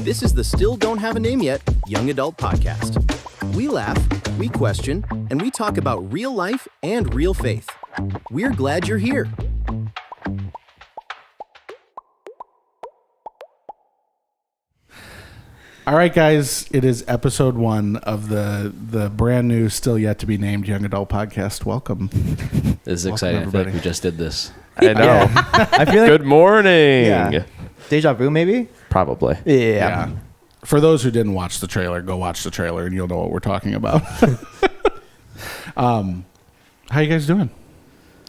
This is the Still Don't Have a Name Yet Young Adult Podcast. We laugh, we question, and we talk about real life and real faith. We're glad you're here. All right, guys, it is episode 1 of the brand new, still yet to be named Young Adult Podcast. Welcome. This is exciting. I feel like we just did this. I know. I feel like Good morning. Yeah. Deja vu, maybe? Probably. Yeah. For those who didn't watch the trailer, go watch the trailer and you'll know what we're talking about. How you guys doing?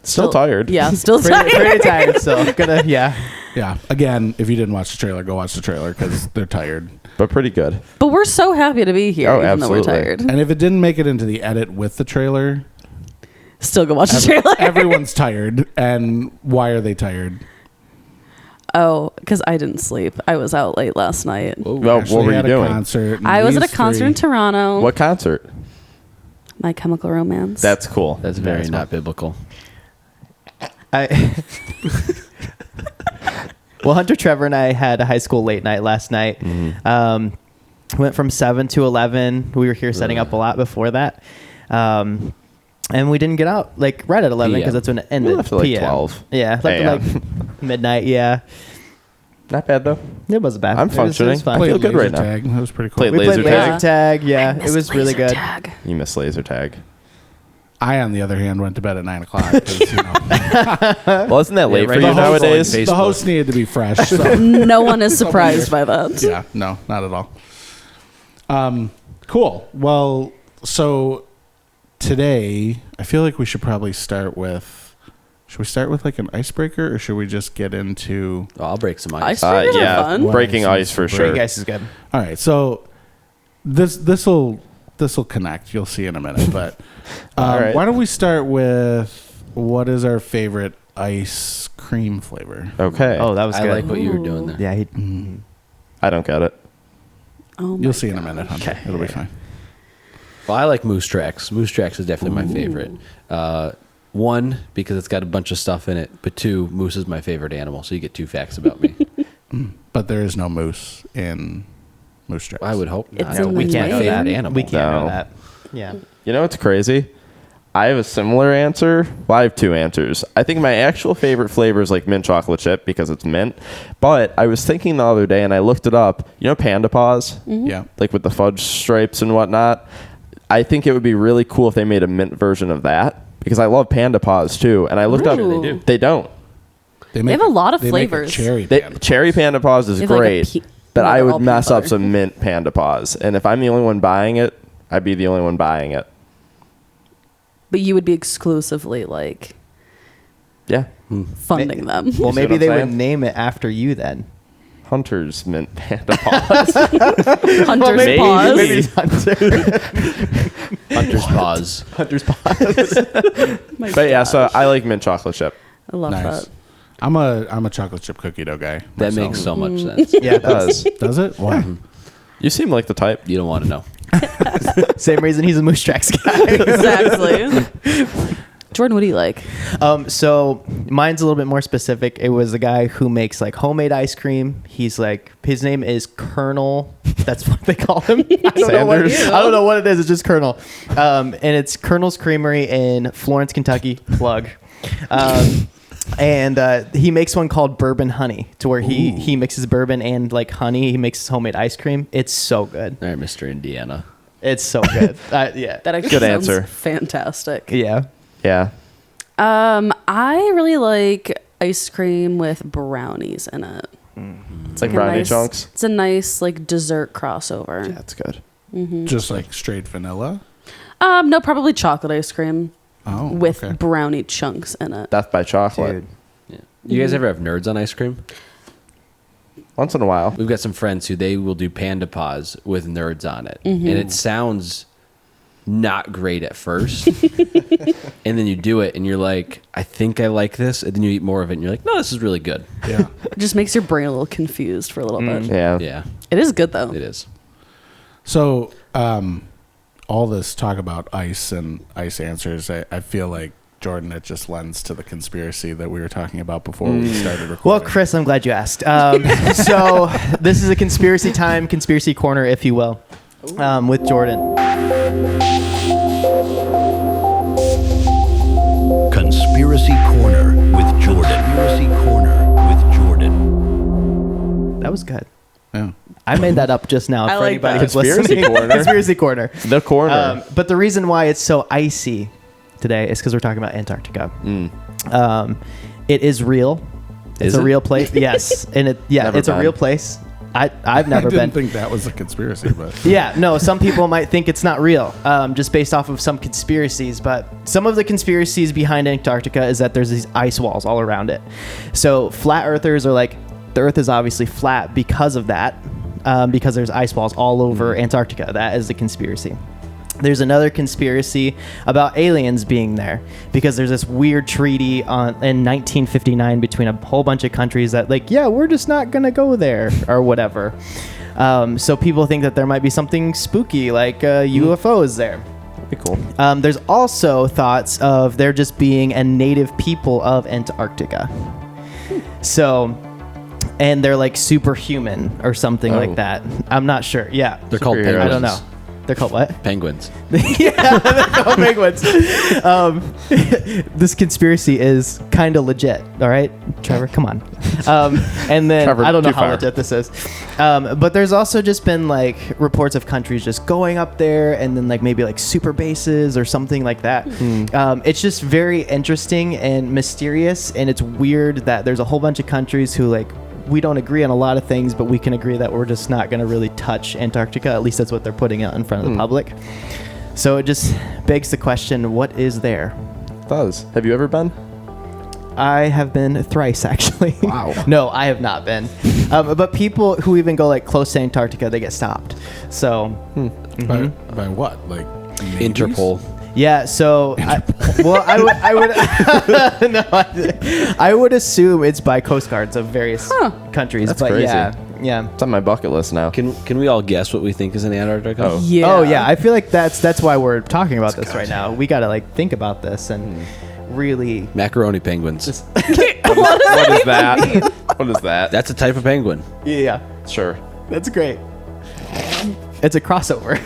Still tired. Yeah, still tired. Pretty tired, so yeah. Yeah. Again, if you didn't watch the trailer, go watch the trailer because they're tired. But pretty good. But we're so happy to be here, Oh, even though we're absolutely. tired. And if it didn't make it into the edit with the trailer, Still go watch the trailer. everyone's tired. And why are they tired? Oh, because I didn't sleep. I was out late last night. Well, Ashley what were you had a doing? Concert, and I was at a these concert in three- Toronto. What concert? My Chemical Romance. That's cool. That's very not biblical. Well, Hunter, Trevor, and I had a high school late night last night. Went from 7 to 11. We were here setting up a lot before that. And we didn't get out like right at 11 because that's when it ended. We left at like PM. 12. Yeah, left at like midnight. Yeah, Not bad, though. it wasn't bad. I'm It was functioning. fun. I Played feel good laser right now. tag. That was pretty cool. Played We played laser laser tag. tag. Yeah, I it miss was really laser good. tag. You missed laser tag. I, on the other hand, went to bed at 9 o'clock. 'Cause, you know, Well, isn't that late right for now you it's nowadays? going the host needed to be fresh. So. No one is surprised by that. Yeah, no, not at all. Cool. Well, so today, I feel like we should probably start with. Should we start with like an icebreaker, or should we just get into? Oh, I'll break some ice. Icebreakers are Yeah, fun. breaking ice for sure. Break ice is good. All right, so this'll connect. You'll see in a minute, but All right. why don't we start with what is our favorite ice cream flavor? Okay. Oh, that was I good. like what you were doing there. Yeah, I don't get it. Oh my You'll see in a God. minute, Hunter. It'll be fine. Well, I like Moose Tracks. Moose Tracks is definitely my favorite. One, because it's got a bunch of stuff in it. But two, moose is my favorite animal. So you get 2 facts about me. But there is no moose in Moose Tracks. I would hope not. It's in we the can't know name. that. Animal. We can't No. know that. Yeah. You know what's crazy? I have a similar answer. Well, I have 2 answers. I think my actual favorite flavor is like mint chocolate chip because it's mint. But I was thinking the other day and I looked it up. You know Panda Paws? Yeah. Like with the fudge stripes and whatnot. I think it would be really cool if they made a mint version of that because I love Panda Paws too. And I looked up. Ooh. They do. They don't. They have a lot of they make a flavors. cherry They, Panda. cherry Panda Paws is They have like a great. pe- but no, I they're would all mess peanut up butter. some mint Panda Paws. And if I'm the only one buying it, I'd be the only one buying it. But you would be exclusively like Yeah. funding them. Well, see what maybe I'm they would saying? name it after you then. Hunter's mint Panda Paws. Hunter's maybe- paws. maybe- Hunter. Hunter's Paws. Hunter's paws. My But yeah, so gosh. I like mint chocolate chip. I love Nice. that. I'm a chocolate chip cookie dough guy. That myself. makes so much sense. Yeah, It does. Does it? Why? You seem like the type. You don't want to know. same reason he's a Moose Tracks guy. Exactly. Jordan, what do you like? So mine's a little bit more specific. It was a guy who makes like homemade ice cream. He's like, his name is Colonel. That's what they call him. I don't know what it is. It's just Colonel. And it's Colonel's Creamery in Florence, Kentucky. Plug. And he makes one called Bourbon Honey, to where he mixes bourbon and like honey. He makes homemade ice cream. It's so good. All right, Mr. Indiana. It's so good. Yeah. That actually Good sounds answer. fantastic. Yeah. Yeah. I really like ice cream with brownies in it. It's like a brownie nice- chunks. It's a nice like dessert crossover. Yeah, it's good. Just like straight vanilla? No, probably chocolate ice cream Oh, with okay. brownie chunks in it. Death by chocolate. Dude. Yeah. You guys ever have nerds on ice cream? Once in a while. We've got some friends who they will do Panda Paws with nerds on it. And it sounds not great at first. And then you do it and you're like, I think I like this. And then you eat more of it and you're like, no, this is really good. Yeah. It just makes your brain a little confused for a little bit. Yeah. Yeah, It is good though. it is. So, all this talk about ice and ice answers, I feel like Jordan, it just lends to the conspiracy that we were talking about before we started recording. Well, Chris, I'm glad you asked. So this is a conspiracy time, conspiracy corner, if you will, with Jordan. Conspiracy Corner with Jordan. Conspiracy Corner with Jordan. That was good. Yeah. I made that up just now I for like anybody that. who's listening. Conspiracy corner. Conspiracy corner. The corner. But the reason why it's so icy today is because we're talking about Antarctica. It is real. It's Is a it? real place. Yes, and Never it's a been. real place. I've never I didn't been. think that was a conspiracy, but Yeah, no, some people might think it's not real, just based off of some conspiracies. But some of the conspiracies behind Antarctica is that there's these ice walls all around it. So flat earthers are like, the earth is obviously flat because of that, because there's ice walls all over Antarctica. That is the conspiracy. There's another conspiracy about aliens being there because there's this weird treaty in 1959 between a whole bunch of countries that like, yeah, we're just not going to go there or whatever. So people think that there might be something spooky like UFOs there. Be cool. There's also thoughts of there just being a native people of Antarctica. So, and they're like superhuman or something like that. I'm not sure. Yeah. They're called Superheroes. penguins. I don't know. They're called what? Penguins. Yeah, they're called penguins. This conspiracy is kind of legit. All right, Trevor, come on. And then Trevor, I don't know too how far. legit this is, but there's also just been like reports of countries just going up there and then like maybe like super bases or something like that. It's just very interesting and mysterious, and it's weird that there's a whole bunch of countries who like. We don't agree on a lot of things, but we can agree that we're just not going to really touch Antarctica. At least that's what they're putting out in front of the public. So it just begs the question, what is there? Does. Have you ever been? I have been thrice, actually. Wow. No, I have not been. But people who even go like close to Antarctica, they get stopped. So, by what? Like navies? Interpol. yeah. So, I would assume it's by coast guards of various countries. That's but crazy. yeah. It's on my bucket list now. Can we all guess what we think is in Antarctica? Oh. Yeah. Oh yeah, I feel like that's why we're talking about this right now. We gotta like think about this and really. Macaroni penguins. What is that? What is that? That's a type of penguin. Yeah, Sure. that's great. It's a crossover.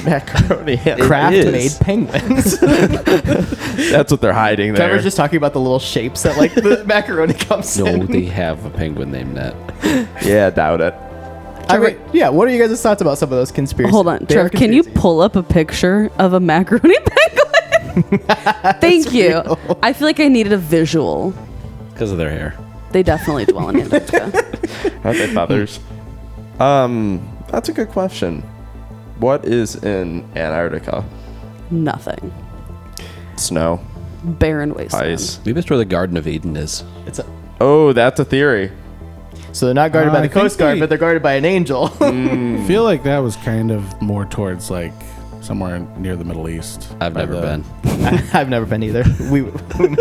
Macaroni. Craft is. made penguins. That's what they're hiding there. Trevor's just talking about the little shapes that like the macaroni comes No, in. they have a penguin named that. Yeah, doubt it. Yeah, what are you guys' thoughts about some of those conspiracies? Hold on, They are Trev. Can you conspiracies. pull up a picture of a macaroni penguin? Thank you. real. I feel like I needed a visual. Because of their hair. They definitely dwell in Antarctica. Aren't they feathers? That's a good question. What is in Antarctica? Nothing. Snow, Barren wasteland. ice. Maybe that's where the Garden of Eden is. It's a, Oh, that's a theory. so they're not guarded by I the think Coast Guard, they- but they're guarded by an angel. I feel like that was kind of more towards like somewhere near the Middle East. I've By never the- been. I've never been either. We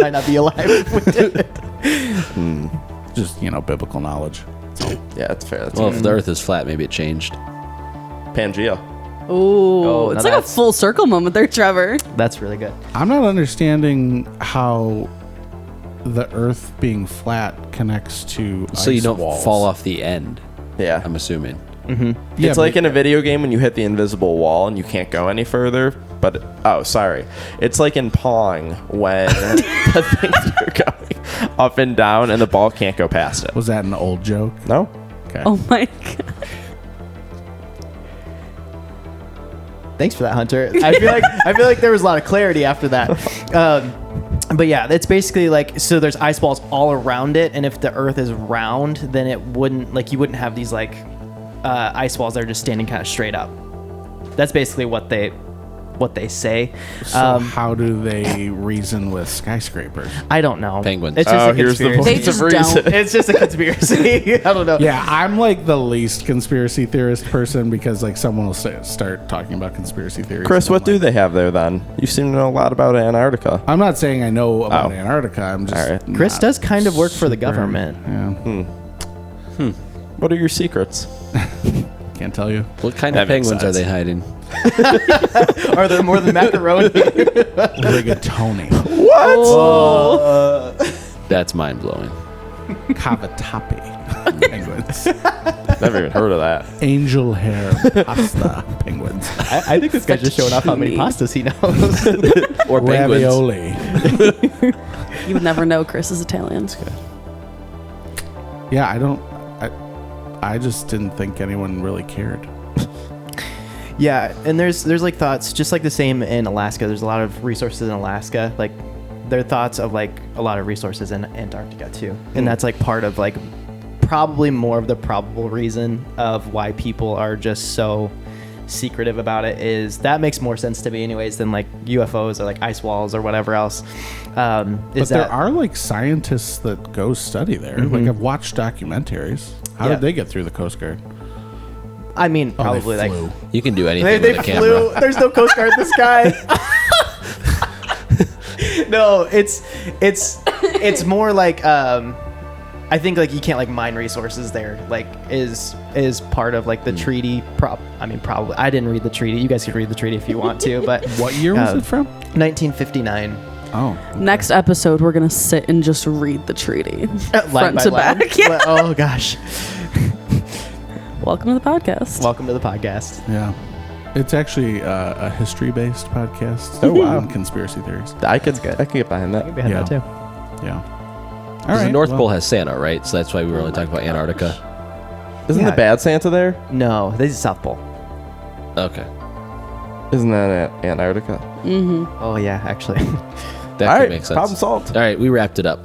might not be alive if we did it. Just biblical knowledge. Yeah, that's fair. That's Well, if the Earth is flat, maybe it changed. Pangea. Ooh, now it's like a that's- full circle moment there, Trevor. That's really good. I'm not understanding how the Earth being flat connects to So you ice don't walls. fall off the end, Yeah. I'm assuming. Yeah, It's like in a video game when you hit the invisible wall and you can't go any further. But it's like in Pong when the things are going up and down and the ball can't go past it. Was that an old joke? No? Okay. Oh my god. Thanks for that, Hunter. I feel like there was a lot of clarity after that. But yeah, it's basically like, so there's ice balls all around it, and if the Earth is round, then you wouldn't have these like ice walls that are just standing kind of straight up. That's basically what they say. So how do they reason with skyscrapers? I don't know. Penguins. It's just a here's the conspiracy. They voice just of reason. don't. It's just a conspiracy. I don't know. Yeah, I'm like the least conspiracy theorist person because like someone will start talking about conspiracy theories. Chris, and what I'm do like, they have there then? You seem to know a lot about Antarctica. I'm not saying I know about Oh. Antarctica. I'm just All right. Chris not does kind of work for the super- government. Yeah, What are your secrets? can't tell you. What kind That of makes penguins are sense. they hiding? Are there more than macaroni? Rigatoni. That's mind blowing. Cavatappi. Penguins. Never even heard of that. Angel hair pasta. Penguins. I think this guy's just showing off how many pastas he knows. Or penguins. Ravioli. You would never know Chris is Italian. Yeah, I just didn't think anyone really cared. Yeah, and there's like thoughts just like the same in Alaska. There's a lot of resources in Alaska. Like there are thoughts of like a lot of resources in Antarctica too. And that's like part of like probably more of the probable reason of why people are just so secretive about it is that makes more sense to me anyways than like UFOs or like ice walls or whatever else. But there are like scientists that go study there. Like I've watched documentaries. How did they get through the Coast Guard? I mean, Oh, probably they like flew. You can do anything they with a flew. camera. There's no Coast Guard in the sky. No, it's more like I think like you can't like mine resources there. Like is part of like the treaty. I mean, probably I didn't read the treaty. You guys could read the treaty if you want to. But What year was it from? 1959. Oh. Next episode, we're gonna sit and just read the treaty, Line front by to line. back. Yeah. Oh gosh. Welcome to the podcast. Welcome to the podcast. Yeah. It's actually a history-based podcast. Oh, wow. On conspiracy theories. I could get behind that. Behind Yeah. that too. Yeah. All Because right. the North well, Pole has Santa, right? So that's why we were only talking about Antarctica. Isn't Yeah. the bad Santa there? No, this is South Pole. Okay. Isn't that Antarctica? Oh yeah, actually. That All could right, make sense. problem solved. All right, we wrapped it up.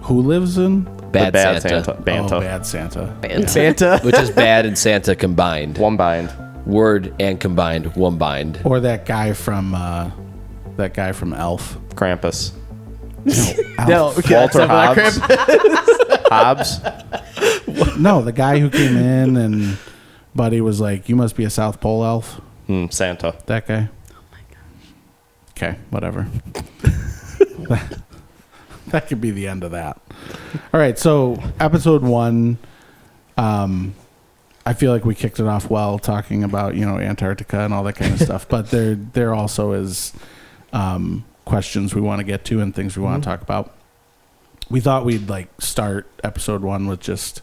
Who lives in? Bad, bad Santa. Banta. Oh, bad Santa. Santa. Which is bad and Santa combined. One bind. Word and combined, one bind. Or that guy from Elf. Krampus. No, okay, Walter except for that Hobbs. crib. Hobbs. No, the guy who came in and Buddy was like, "You must be a South Pole elf." Santa. That guy. Oh my god. Okay, whatever. That could be the end of that. All right, so episode 1, I feel like we kicked it off well, talking about Antarctica and all that kind of stuff. But there also is questions we want to get to and things we want to talk about. We thought we'd like start episode 1 with just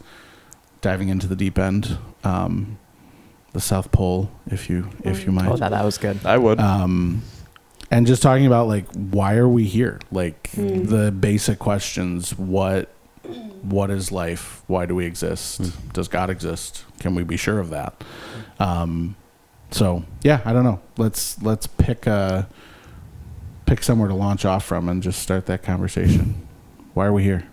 diving into the deep end, the South Pole, if you mind. Oh, that was good. I would. And just talking about like why are we here? Like the basic questions: what is life? Why do we exist? Does God exist? Can we be sure of that? So yeah, I don't know. Let's pick somewhere to launch off from and just start that conversation. Why are we here?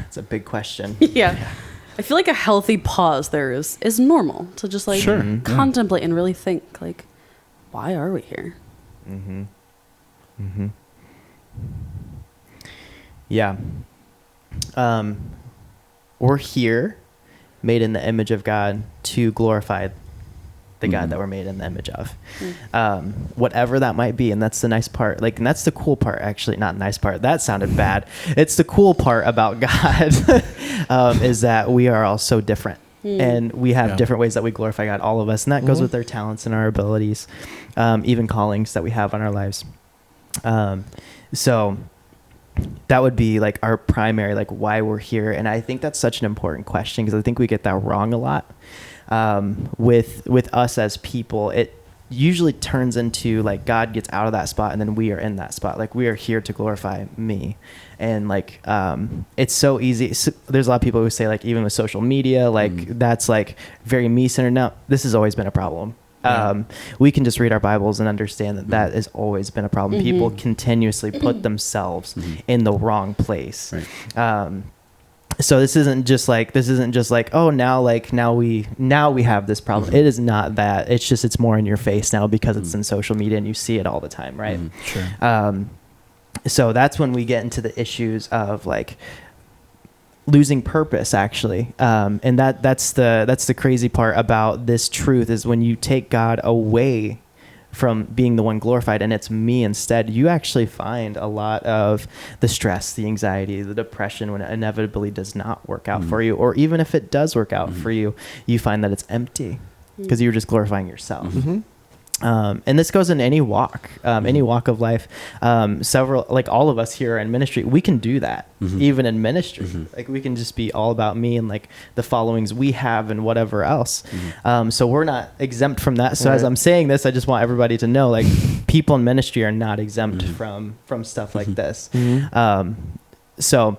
It's a big question. Yeah. I feel like a healthy pause there is normal to just like Sure. contemplate and really think like, why are we here? Yeah. We're here, made in the image of God, to glorify the God that we're made in the image of. Whatever that might be, and that's the nice part. Like, and that's the cool part, actually. Not nice part. That sounded bad. It's the cool part about God is that we are all so different. And we have different ways that we glorify God, all of us. And that goes with our talents and our abilities, even callings that we have on our lives. So that would be like our primary, like why we're here. And I think that's such an important question because I think we get that wrong a lot. With us as people, it usually turns into like God gets out of that spot and then we are in that spot. Like we are here to glorify me. And like, it's so easy. There's a lot of people who say like, even with social media, like that's like very me-centered. No, this has always been a problem. We can just read our Bibles and understand that has always been a problem. People continuously put themselves in the wrong place. Right. So this isn't just like, oh, now we have this problem. It is not that. It's just, it's more in your face now because it's in social media and you see it all the time. Right. Sure. So that's when we get into the issues of like losing purpose, actually. And that's the crazy part about this truth is when you take God away from being the one glorified and it's me instead, you actually find a lot of the stress, the anxiety, the depression when it inevitably does not work out for you, or even if it does work out for you, you find that it's empty because you're just glorifying yourself. And this goes in any walk of life. Several, like all of us here in ministry, we can do that even in ministry. Like we can just be all about me and like the followings we have and whatever else. So we're not exempt from that. So as I'm saying this, I just want everybody to know, like people in ministry are not exempt from stuff like this. So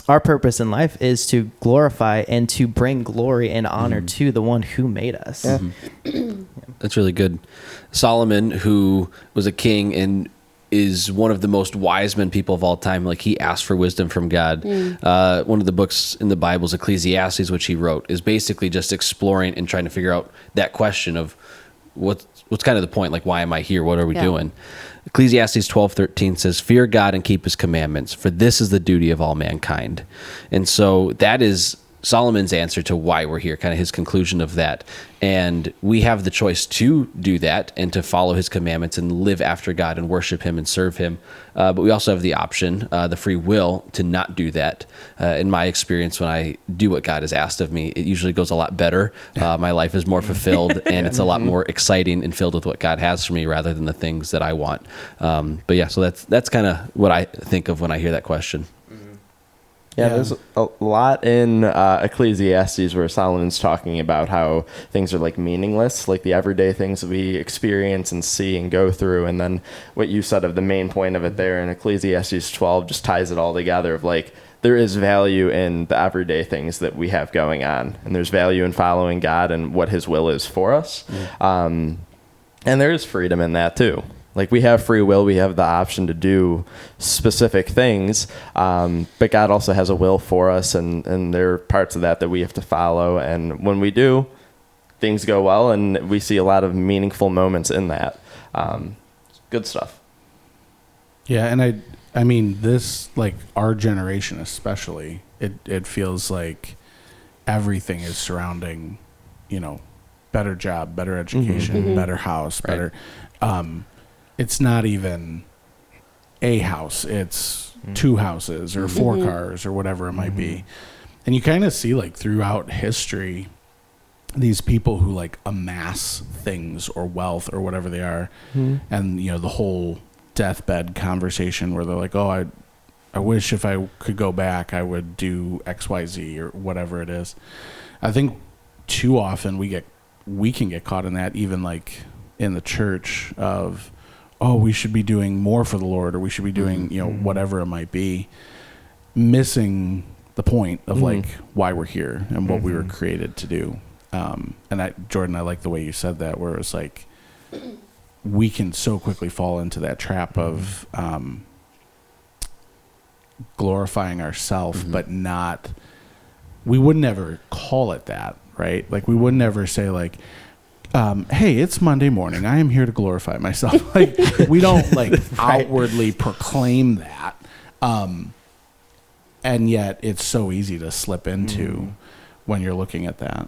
our purpose in life is to glorify and to bring glory and honor to the one who made us. That's really good. Solomon, who was a king and is one of the most wise men people of all time, like he asked for wisdom from God. One of the books in the Bible is Ecclesiastes, which he wrote, is basically just exploring and trying to figure out that question of what's kind of the point, like why am I here? What are we doing? Ecclesiastes 12:13 says, "Fear God and keep his commandments, for this is the duty of all mankind." And so that is Solomon's answer to why we're here, kind of his conclusion of that. And we have the choice to do that and to follow his commandments and live after God and worship him and serve him. But we also have the option, the free will, to not do that. In my experience, when I do what God has asked of me, it usually goes a lot better. My life is more fulfilled and it's a lot more exciting and filled with what God has for me rather than the things that I want. But yeah, so that's kind of what I think of when I hear that question. Yeah, there's a lot in Ecclesiastes where Solomon's talking about how things are like meaningless, like the everyday things that we experience and see and go through. And then what you said of the main point of it there in Ecclesiastes 12 just ties it all together of like, there is value in the everyday things that we have going on. And there's value in following God and what his will is for us. And there is freedom in that too. Like we have free will, we have the option to do specific things, but God also has a will for us, and there are parts of that we have to follow. And when we do, things go well, and we see a lot of meaningful moments in that. Good stuff. Yeah, and I mean, this, like our generation especially, it feels like everything is surrounding, better job, better education, better house, better. It's not even a house, it's two houses or four cars or whatever it might be. And you kind of see like throughout history, these people who like amass things or wealth or whatever they are. And, the whole deathbed conversation where they're like, oh, I wish if I could go back, I would do X, Y, Z or whatever it is. I think too often we can get caught in that, even like in the church of, oh, we should be doing more for the Lord, or we should be doing, whatever it might be, missing the point of like why we're here and what we were created to do. And Jordan, I like the way you said that, where it's like, we can so quickly fall into that trap of glorifying ourselves, but we would never call it that, right? Like we would never say like, hey, it's Monday morning, I am here to glorify myself. Like we don't like outwardly proclaim that. And yet it's so easy to slip into when you're looking at that.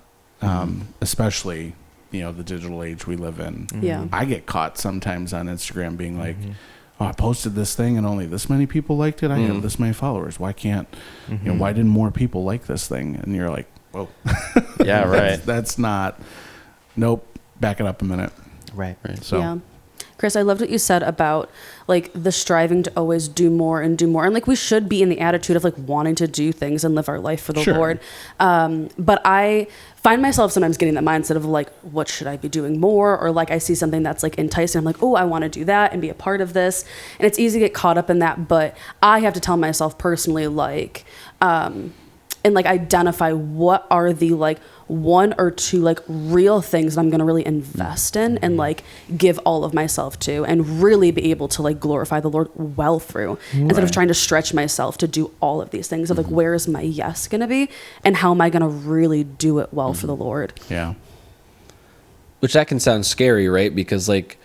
Especially, the digital age we live in. Yeah. I get caught sometimes on Instagram being like, oh, I posted this thing and only this many people liked it. I have this many followers. Why can't, why didn't more people like this thing? And you're like, whoa. Yeah, right. That's not, nope. Back it up a minute. Right. So. Yeah. Chris, I loved what you said about like the striving to always do more and do more. And like we should be in the attitude of like wanting to do things and live our life for the Lord. But I find myself sometimes getting that mindset of like, what should I be doing more? Or like I see something that's like enticing. I'm like, oh, I want to do that and be a part of this. And it's easy to get caught up in that. But I have to tell myself personally, like, and like identify what are the like one or two like real things that I'm going to really invest in and like give all of myself to and really be able to like glorify the Lord well through instead of trying to stretch myself to do all of these things of like, where is my yes going to be and how am I going to really do it well for the Lord? Yeah. Which that can sound scary, right? Because like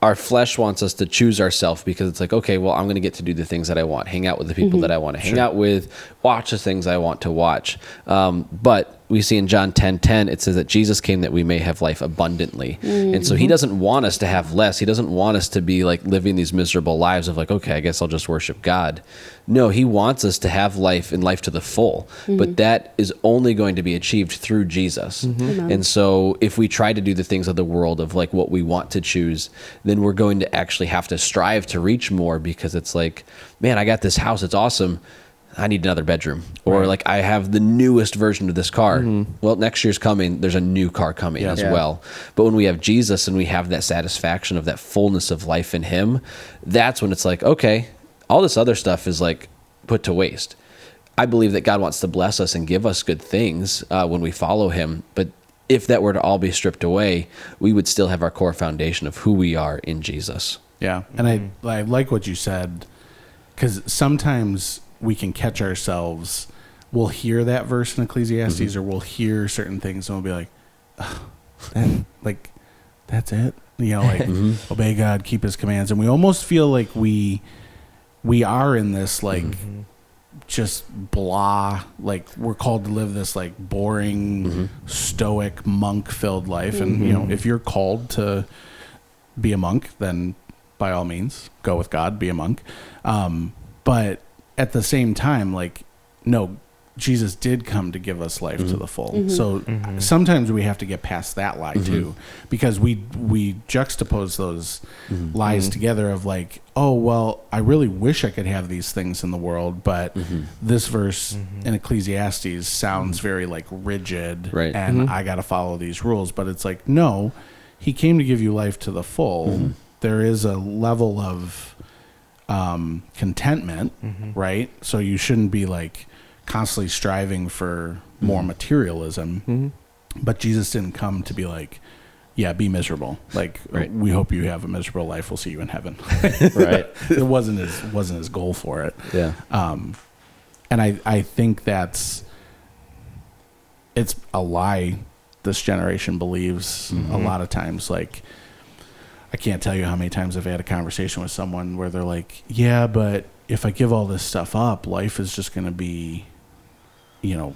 our flesh wants us to choose ourselves because it's like, okay, well, I'm going to get to do the things that I want, hang out with the people that I want to hang out with, watch the things I want to watch. But we see in John 10:10, it says that Jesus came that we may have life abundantly. And so he doesn't want us to have less. He doesn't want us to be like living these miserable lives of like, okay, I guess I'll just worship God. No, he wants us to have life and life to the full. But that is only going to be achieved through Jesus. And so if we try to do the things of the world of like what we want to choose, then we're going to actually have to strive to reach more, because it's like, man, I got this house. It's awesome. I need another bedroom. Or like, I have the newest version of this car. Well, next year's coming. There's a new car coming as well. But when we have Jesus and we have that satisfaction of that fullness of life in him, that's when it's like, okay, all this other stuff is like put to waste. I believe that God wants to bless us and give us good things when we follow him. But if that were to all be stripped away, we would still have our core foundation of who we are in Jesus. Yeah. And I like what you said, because sometimes we can catch ourselves. We'll hear that verse in Ecclesiastes, or we'll hear certain things, and we'll be like, that's it. You know, like obey God, keep his commands. And we almost feel like we are in this like just blah, like we're called to live this like boring, stoic, monk-filled life. And you know, if you're called to be a monk, then by all means, go with God, be a monk. But at the same time, like, no, Jesus did come to give us life to the full. So sometimes we have to get past that lie too, because we juxtapose those lies together of like, oh, well, I really wish I could have these things in the world, but this verse in Ecclesiastes sounds very like rigid, and I got to follow these rules. But it's like, no, he came to give you life to the full. There is a level of contentment, right? So you shouldn't be like constantly striving for more materialism. But Jesus didn't come to be like, yeah, be miserable. Like, we hope you have a miserable life. We'll see you in heaven. Right. It wasn't his goal for it. Yeah. And I think it's a lie this generation believes a lot of times. Like, I can't tell you how many times I've had a conversation with someone where they're like, yeah, but if I give all this stuff up, life is just going to be, you know,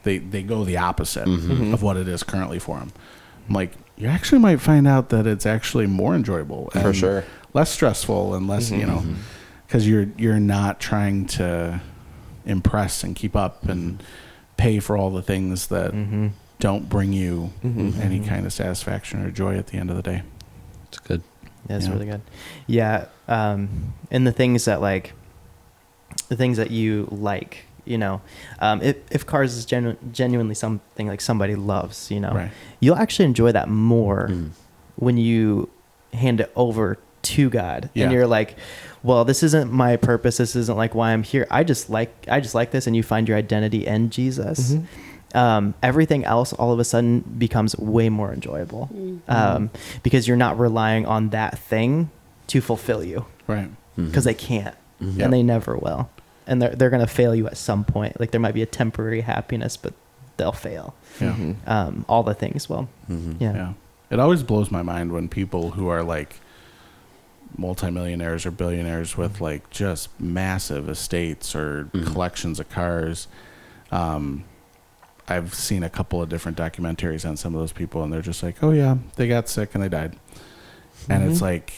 they go the opposite of what it is currently for them. I'm like, you actually might find out that it's actually more enjoyable and for sure, less stressful and less, you know, because you're not trying to impress and keep up and pay for all the things that don't bring you any kind of satisfaction or joy at the end of the day. It's good. Yeah, it's really good. Yeah. And the things that you like, you know, if cars is genuinely something like somebody loves, you know, you'll actually enjoy that more when you hand it over to God and you're like, well, this isn't my purpose. This isn't like why I'm here. I just like this. And you find your identity in Jesus. Everything else all of a sudden becomes way more enjoyable because you're not relying on that thing to fulfill you, right? Because they can't and they never will, and they're going to fail you at some point. Like there might be a temporary happiness, but they'll fail. All the things will. It always blows my mind when people who are like multimillionaires or billionaires with like just massive estates or collections of cars. I've seen a couple of different documentaries on some of those people, and they're just like, oh yeah, they got sick and they died. And it's like,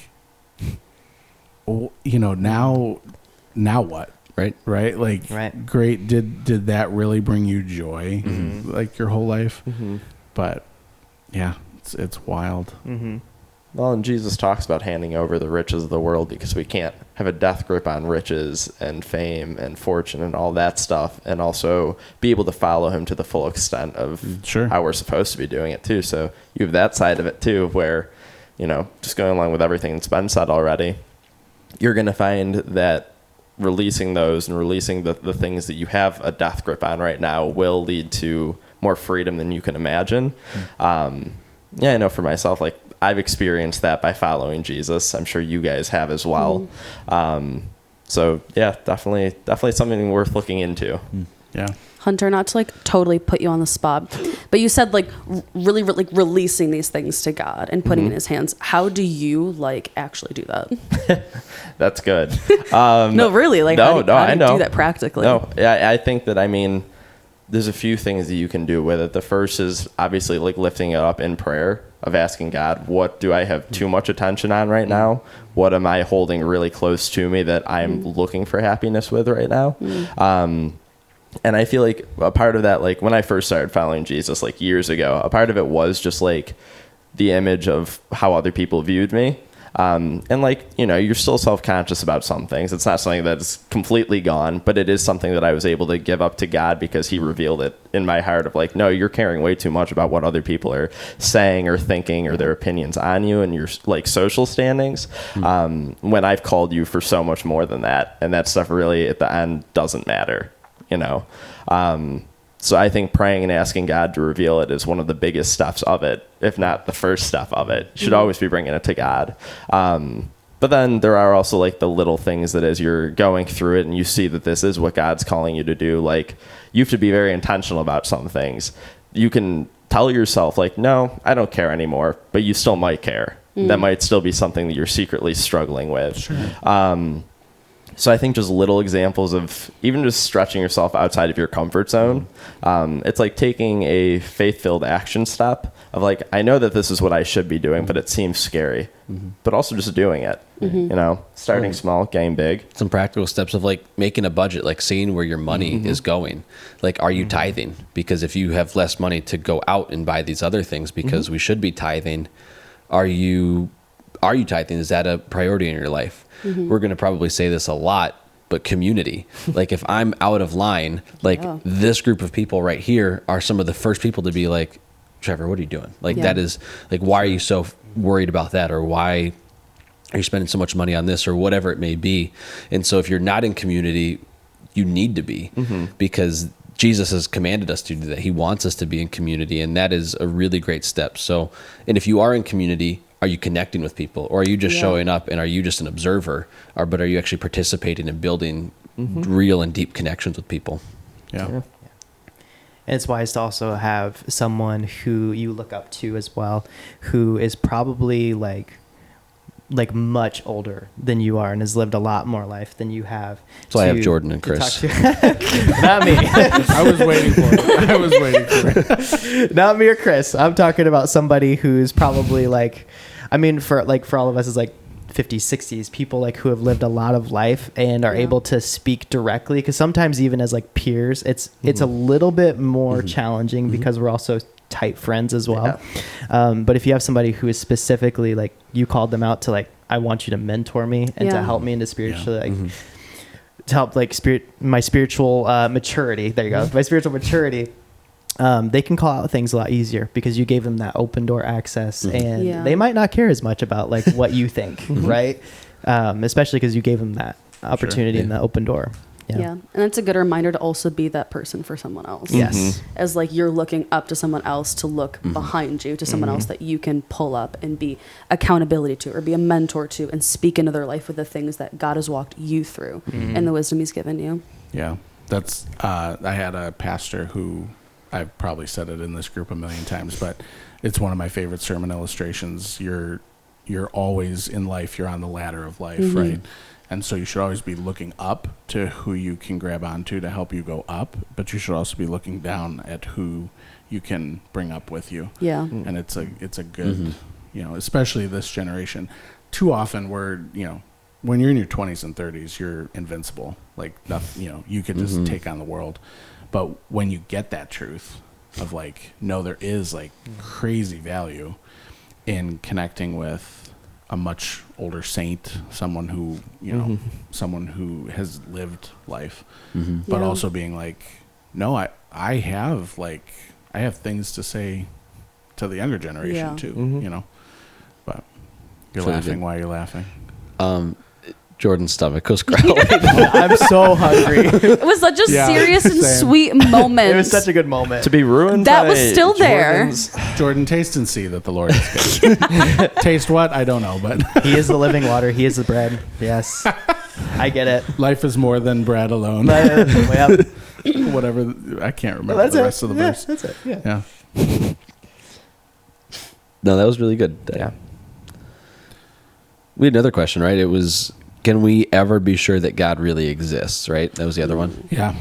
you know, now what? Right? Like, great. Did that really bring you joy like your whole life? But yeah, it's wild. Well, and Jesus talks about handing over the riches of the world because we can't have a death grip on riches and fame and fortune and all that stuff, and also be able to follow him to the full extent of how we're supposed to be doing it too. So you have that side of it too, where, you know, just going along with everything that's been said already, you're going to find that releasing those and releasing the things that you have a death grip on right now will lead to more freedom than you can imagine. Yeah, I know for myself, like, I've experienced that by following Jesus. I'm sure you guys have as well. So yeah, definitely something worth looking into. Yeah. Hunter, not to like totally put you on the spot, but you said like really like releasing these things to God and putting it in his hands. How do you like actually do that? That's good. No, really, like how do you do that practically? No, yeah, I think that, I mean, there's a few things that you can do with it. The first is obviously like lifting it up in prayer, of asking God, what do I have too much attention on right now? What am I holding really close to me that I'm looking for happiness with right now? And I feel like a part of that, like when I first started following Jesus like years ago, a part of it was just like the image of how other people viewed me. And like, you know, you're still self-conscious about some things. It's not something that's completely gone, but it is something that I was able to give up to God because he revealed it in my heart of like, no, you're caring way too much about what other people are saying or thinking or their opinions on you and your like social standings. When I've called you for so much more than that. And that stuff really at the end doesn't matter, you know? So I think praying and asking God to reveal it is one of the biggest steps of it, if not the first step of it. You should always be bringing it to God. But then there are also like the little things that as you're going through it and you see that this is what God's calling you to do, like you have to be very intentional about some things. You can tell yourself like, no, I don't care anymore, but you still might care. That might still be something that you're secretly struggling with. Sure. So I think just little examples of even just stretching yourself outside of your comfort zone. It's like taking a faith-filled action step of like, I know that this is what I should be doing, but it seems scary, but also just doing it, you know, starting small, getting big. Some practical steps of like making a budget, like seeing where your money is going. Like, are you tithing? Because if you have less money to go out and buy these other things, because we should be tithing, are you tithing? Is that a priority in your life? We're going to probably say this a lot, but community. Like if I'm out of line, like this group of people right here are some of the first people to be like, Trevor, what are you doing? Like that is like, why are you so worried about that? Or why are you spending so much money on this or whatever it may be? And so if you're not in community, you need to be because Jesus has commanded us to do that. He wants us to be in community, and that is a really great step. So, and if you are in community, are you connecting with people, or are you just showing up and are you just an observer, but are you actually participating in building real and deep connections with people? Yeah. And it's wise to also have someone who you look up to as well, who is probably like much older than you are and has lived a lot more life than you have. So I have Jordan and Chris. Not me. I was waiting for it. Not me or Chris. I'm talking about somebody who's probably like, I mean, for all of us is like 50s, 60s, people like who have lived a lot of life and are able to speak directly. Because sometimes even as like peers, it's a little bit more challenging because we're also tight friends as well. But if you have somebody who is specifically like, you called them out to like, I want you to mentor me and to help me into spiritually, like to help like my spiritual maturity. There you go. My spiritual maturity. They can call out things a lot easier because you gave them that open door access and they might not care as much about like what you think, right? Especially because you gave them that opportunity and the open door. Yeah. And it's a good reminder to also be that person for someone else. Yes. As like you're looking up to someone else to look behind you, to someone else that you can pull up and be accountability to or be a mentor to and speak into their life with the things that God has walked you through and the wisdom he's given you. Yeah. That's, I had a pastor who, I've probably said it in this group a million times, but it's one of my favorite sermon illustrations. You're always in life, you're on the ladder of life, right? And so you should always be looking up to who you can grab onto to help you go up, but you should also be looking down at who you can bring up with you. Yeah. And it's a good, you know, especially this generation. Too often when you're in your 20s and 30s, you're invincible. Like nothing, you know, you could just take on the world. But when you get that truth of like, no, there is like crazy value in connecting with a much older saint, someone who, you know, someone who has lived life, but also being like, no, I have things to say to the younger generation too, you know, but you're laughing. Why are you laughing? Jordan's stomach goes growling. I'm so hungry. It was such a serious and sweet moment. It was such a good moment. To be ruined that by was still there. Jordan, taste and see that the Lord is good. Taste what? I don't know, but he is the living water. He is the bread. Yes. I get it. Life is more than bread alone. Whatever. I can't remember the rest of the verse. That's it. Yeah. No, that was really good. Yeah. We had another question, right? It was, can we ever be sure that God really exists, right? That was the other one. Yeah.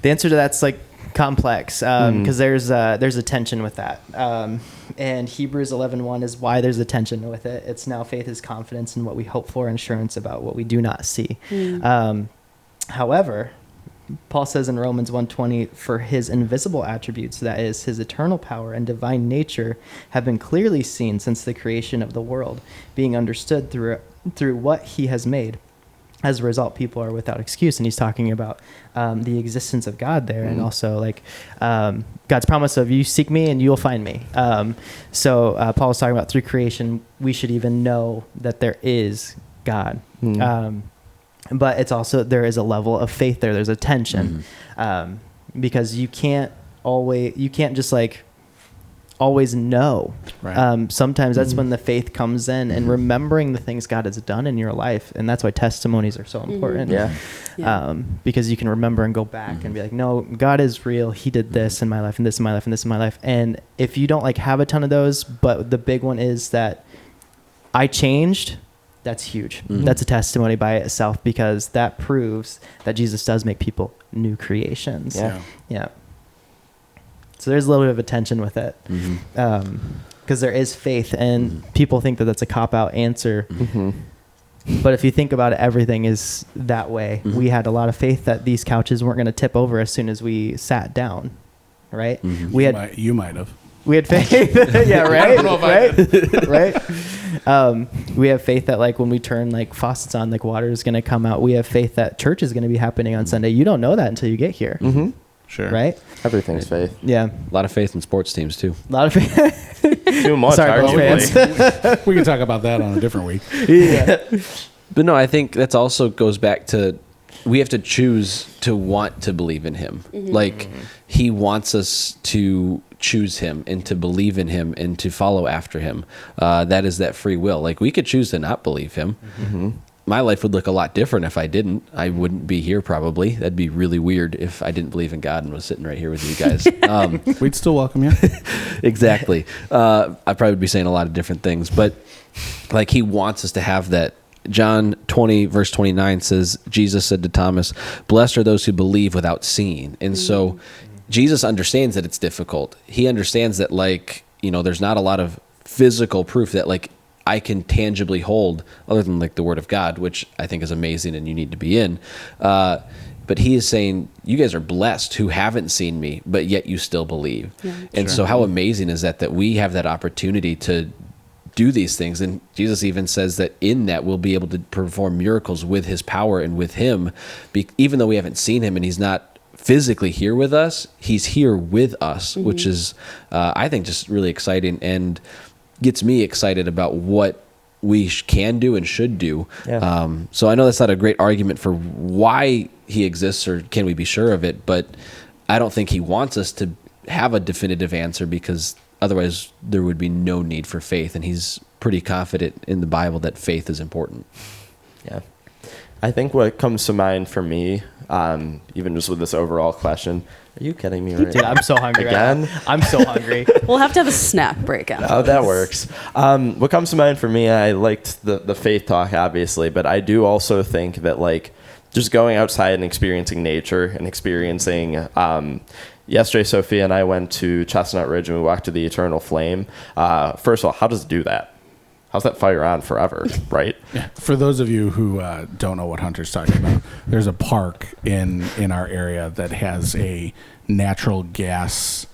The answer to that's like complex because there's a tension with that. And Hebrews 11:1 is why there's a tension with it. It's now faith is confidence in what we hope for, and assurance about what we do not see. However, Paul says in Romans 1:20, for his invisible attributes, that is, his eternal power and divine nature, have been clearly seen since the creation of the world, being understood through what he has made. As a result, people are without excuse. And he's talking about the existence of God there, and also like God's promise of you seek me and you'll find me. So Paul was talking about through creation, we should even know that there is God. But it's also, there is a level of faith there. There's a tension because you can't just like always know. Right. Sometimes that's when the faith comes in and remembering the things God has done in your life. And that's why testimonies are so important. Because you can remember and go back and be like, no, God is real. He did this in my life and this in my life and this in my life. And if you don't like have a ton of those, but the big one is that I changed, that's huge. That's a testimony by itself, because that proves that Jesus does make people new creations. Yeah. So there's a little bit of a tension with it, because there is faith, and people think that that's a cop-out answer. But if you think about it, everything is that way. We had a lot of faith that these couches weren't going to tip over as soon as we sat down, right? You might have. We had faith. Yeah, right? I don't know if right? We have faith that like when we turn like faucets on, like water is going to come out. We have faith that church is going to be happening on Sunday. You don't know that until you get here. Sure. Right? Everything's faith. Yeah. A lot of faith in sports teams too. A lot of faith. Too much, Sorry, arguably. We can talk about that on a different week. But no, I think that's also goes back to, we have to choose to want to believe in him. Like he wants us to choose him and to believe in him and to follow after him. That is that free will. Like we could choose to not believe him. My life would look a lot different if I didn't. I wouldn't be here probably. That'd be really weird if I didn't believe in God and was sitting right here with you guys. We'd still welcome you. Exactly. I probably would be saying a lot of different things, but like he wants us to have that. John 20 verse 29 says, Jesus said to Thomas, blessed are those who believe without seeing. And so Jesus understands that it's difficult. He understands that like, there's not a lot of physical proof that like I can tangibly hold other than like the word of God, which I think is amazing and you need to be in. But he is saying, you guys are blessed who haven't seen me, but yet you still believe. So how amazing is that we have that opportunity to do these things. And Jesus even says that in that we'll be able to perform miracles with his power and with him, even though we haven't seen him and he's not physically here with us, he's here with us, which is, I think, just really exciting and gets me excited about what we can do and should do. So I know that's not a great argument for why he exists or can we be sure of it, but I don't think he wants us to have a definitive answer, because otherwise there would be no need for faith, and he's pretty confident in the Bible that faith is important. Yeah. I think what comes to mind for me, even just with this overall question, are you kidding me right Dude, I'm so hungry again? Right now. I'm so hungry. We'll have to have a snack break after Oh, that works. What comes to mind for me, I liked the faith talk, obviously, but I do also think that like just going outside and experiencing nature and experiencing, yesterday, Sophia and I went to Chestnut Ridge and we walked to the Eternal Flame. First of all, how does it do that? How's that fire on forever, right? Yeah. For those of you who don't know what Hunter's talking about, there's a park in our area that has a natural gas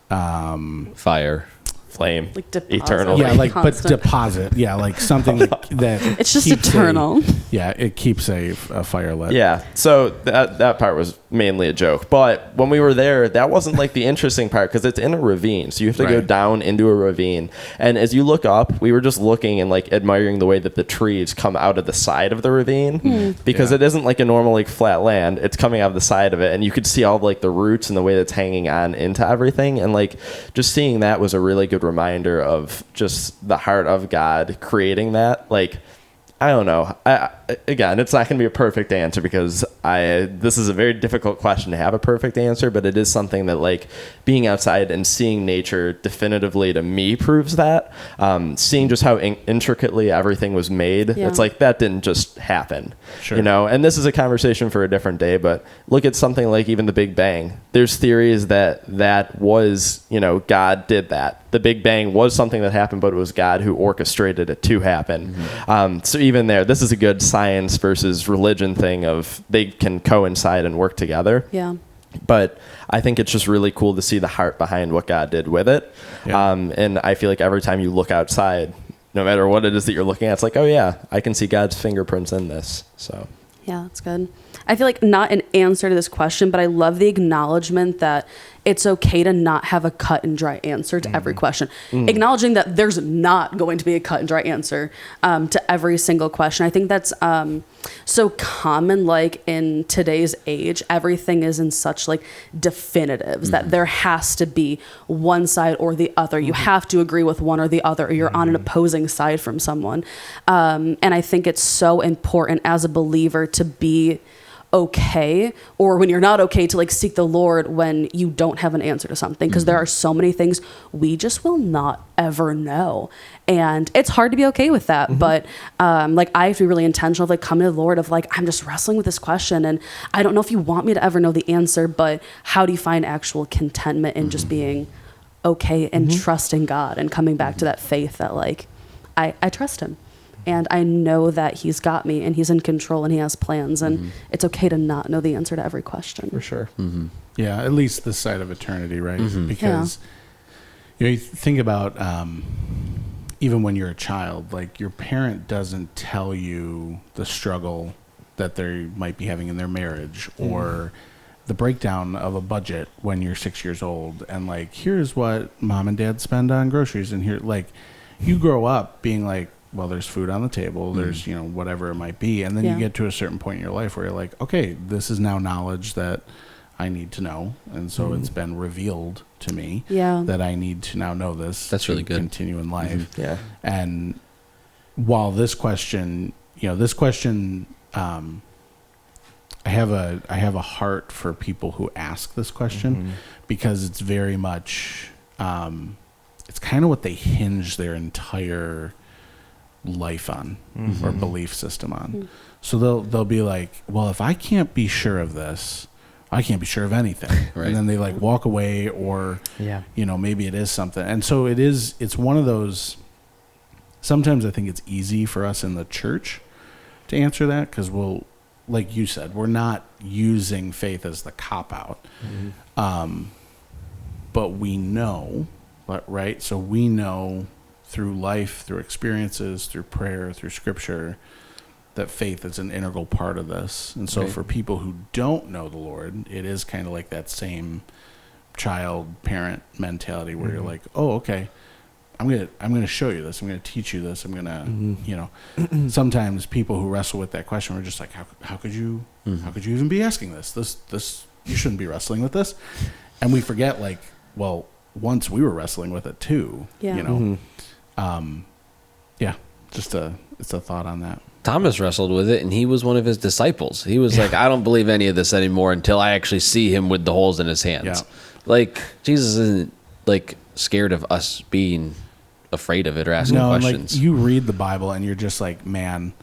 Fire. Flame. Like deposit. Eternal. Yeah, like Constant. but deposit. Yeah, like something that It's just keeps eternal. it keeps a fire lit. Yeah, so that part was mainly a joke. But when we were there, that wasn't like the interesting part, because it's in a ravine. So you have to go down into a ravine. And as you look up, we were just looking and like admiring the way that the trees come out of the side of the ravine, because it isn't like a normal like flat land. It's coming out of the side of it. And you could see all like the roots and the way that's hanging on into everything. And like just seeing that was a really good reminder of just the heart of God creating that. Like, I don't know. again, it's not going to be a perfect answer because this is a very difficult question to have a perfect answer, but it is something that like being outside and seeing nature definitively to me proves that. Seeing just how intricately everything was made, it's like that didn't just happen, you know. And this is a conversation for a different day. But look at something like even the Big Bang. There's theories that was, you know, God did that. The Big Bang was something that happened, but it was God who orchestrated it to happen. So even there, this is a good science versus religion thing of they can coincide and work together. Yeah. But I think it's just really cool to see the heart behind what God did with it. Yeah. And I feel like every time you look outside, no matter what it is that you're looking at, it's like, oh yeah, I can see God's fingerprints in this. So yeah, that's good. I feel like not an answer to this question, but I love the acknowledgement that it's okay to not have a cut and dry answer to every question. Acknowledging that there's not going to be a cut and dry answer to every single question. I think that's so common, like in today's age, everything is in such like definitives that there has to be one side or the other. You have to agree with one or the other, or you're on an opposing side from someone. And I think it's so important as a believer to be okay, or when you're not okay, to like seek the Lord when you don't have an answer to something, because there are so many things we just will not ever know, and it's hard to be okay with that. But like I have to be really intentional of like coming to the Lord of like, I'm just wrestling with this question and I don't know if you want me to ever know the answer, but how do you find actual contentment in just being okay and trusting God and coming back to that faith that like I trust him. And I know that he's got me and he's in control and he has plans, and it's okay to not know the answer to every question. For sure. Yeah, at least this side of eternity, right? Because you know, you think about even when you're a child, like your parent doesn't tell you the struggle that they might be having in their marriage or the breakdown of a budget when you're 6 years old, and like, here's what mom and dad spend on groceries, and here, like, you grow up being like, well, there's food on the table, there's, you know, whatever it might be. And then you get to a certain point in your life where you're like, okay, this is now knowledge that I need to know. And so it's been revealed to me that I need to now know this. That's really good. Continue in life. Yeah. And while this question, you know, I have a heart for people who ask this question because it's very much, it's kind of what they hinge their entire life on or belief system on. So they'll be like, well, if I can't be sure of this, I can't be sure of anything. Right. And then they like walk away, or you know, maybe it is something. And so it's one of those, sometimes I think it's easy for us in the church to answer that because we'll, like you said, we're not using faith as the cop out. But we know, right? So we know through life, through experiences, through prayer, through scripture, that faith is an integral part of this. And so for people who don't know the Lord, it is kind of like that same child-parent mentality where you're like, oh, okay, I'm gonna show you this. I'm gonna teach you this. I'm gonna, you know, sometimes people who wrestle with that question are just like, how could you even be asking this? This you shouldn't be wrestling with this. And we forget, like, well, once we were wrestling with it too, you know. It's a thought on that. Thomas wrestled with it, and he was one of his disciples. He was like, I don't believe any of this anymore until I actually see him with the holes in his hands. Yeah. Like, Jesus isn't like scared of us being afraid of it or asking questions. Like, you read the Bible and you're just like, man,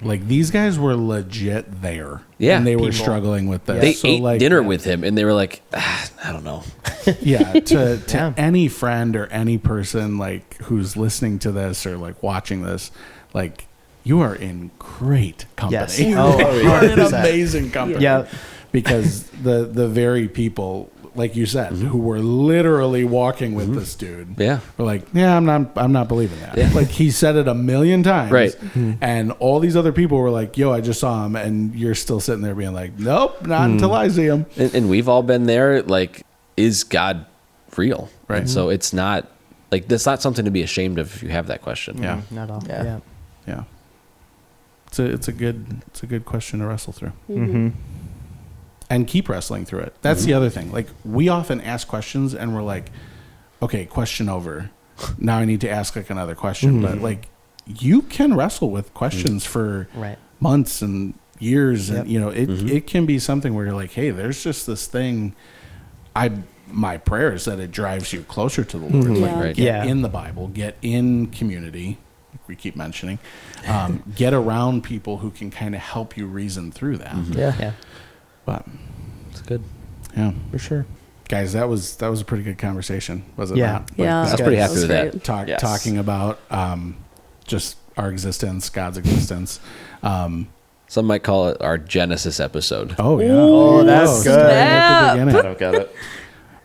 like these guys were legit there. Yeah. And they were struggling with this. They ate dinner with him and they were like, I don't know. To any friend or any person like who's listening to this or like watching this, like, you are in great company. Yes. You are in amazing company. Yeah. Because the very people, like you said, who were literally walking with this dude, were like, I'm not believing that. Yeah. Like, he said it a million times, right? And all these other people were like, yo, I just saw him, and you're still sitting there being like, nope, not until I see him. And we've all been there. Like, is God real? Right. So it's not like, that's not something to be ashamed of if you have that question. Yeah, not all. Yeah. It's a good question to wrestle through. And keep wrestling through it. That's the other thing. Like, we often ask questions and we're like, okay, question over. Now I need to ask like another question. But like, you can wrestle with questions for months and years, and Yep. it can be something where you're like, hey, there's just this thing. My prayer is that it drives you closer to the Lord. Like, Right. get in the Bible, get in community. We keep mentioning, get around people who can kind of help you reason through that. Yeah. But It's good. yeah, For sure. guys, that was a pretty good conversation, was it Yeah. not? Yeah. I was pretty happy with that. great. Talking about just our existence, God's existence. Some might call it our Genesis episode. Oh yeah. Oh, that's Whoa, good. starting at the beginning. I don't get it.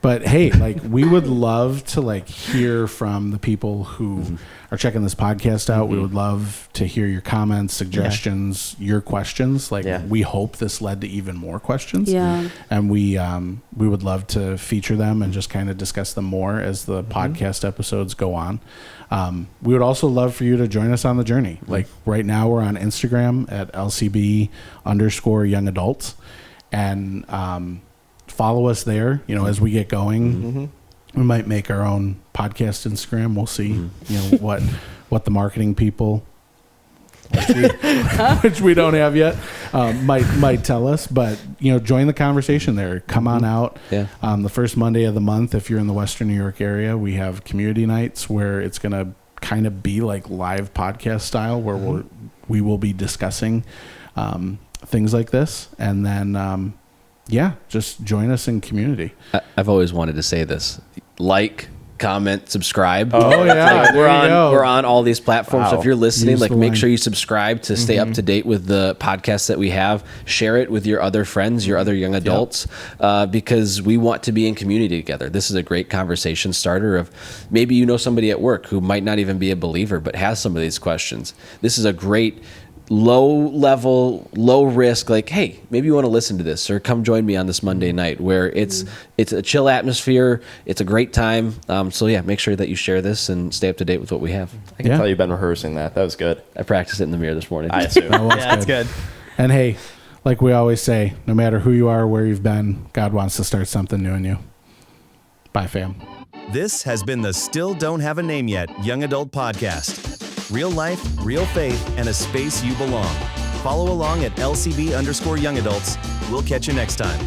But hey, like we would love to like hear from the people who are checking this podcast out. We would love to hear your comments, suggestions, your questions. Like we hope this led to even more questions. Yeah. And we would love to feature them and just kind of discuss them more as the podcast episodes go on. We would also love for you to join us on the journey. Like right now we're on Instagram at LCB_young adults, and follow us there. As we get going, we might make our own podcast Instagram. We'll see, what the marketing people, which we don't have yet, might tell us. But join the conversation there. Come on out. Yeah. The first Monday of the month, if you're in the Western New York area, we have community nights where it's going to kind of be like live podcast style, where we will be discussing things like this, and then just join us in community. I've always wanted to say this. Like, comment, subscribe. Oh yeah, Like, there you go. we're on all these platforms. So Wow. if you're listening, Use like the make line. sure you subscribe to stay up to date with the podcasts that we have. Share it with your other friends, your other young adults, because we want to be in community together. This is a great conversation starter of maybe somebody at work who might not even be a believer but has some of these questions. This is a great low level, low risk, like, hey, maybe you want to listen to this or come join me on this Monday night where it's a chill atmosphere. It's a great time. So yeah, make sure that you share this and stay up to date with what we have. I can tell you've been rehearsing that. That was good. I practiced it in the mirror this morning. I assume. That was That's good. And hey, like we always say, no matter who you are or where you've been, God wants to start something new in you. Bye, fam. This has been the Still Don't Have a Name Yet Young Adult Podcast. Real life, real faith, and a space you belong. Follow along at LCB_young adults. We'll catch you next time.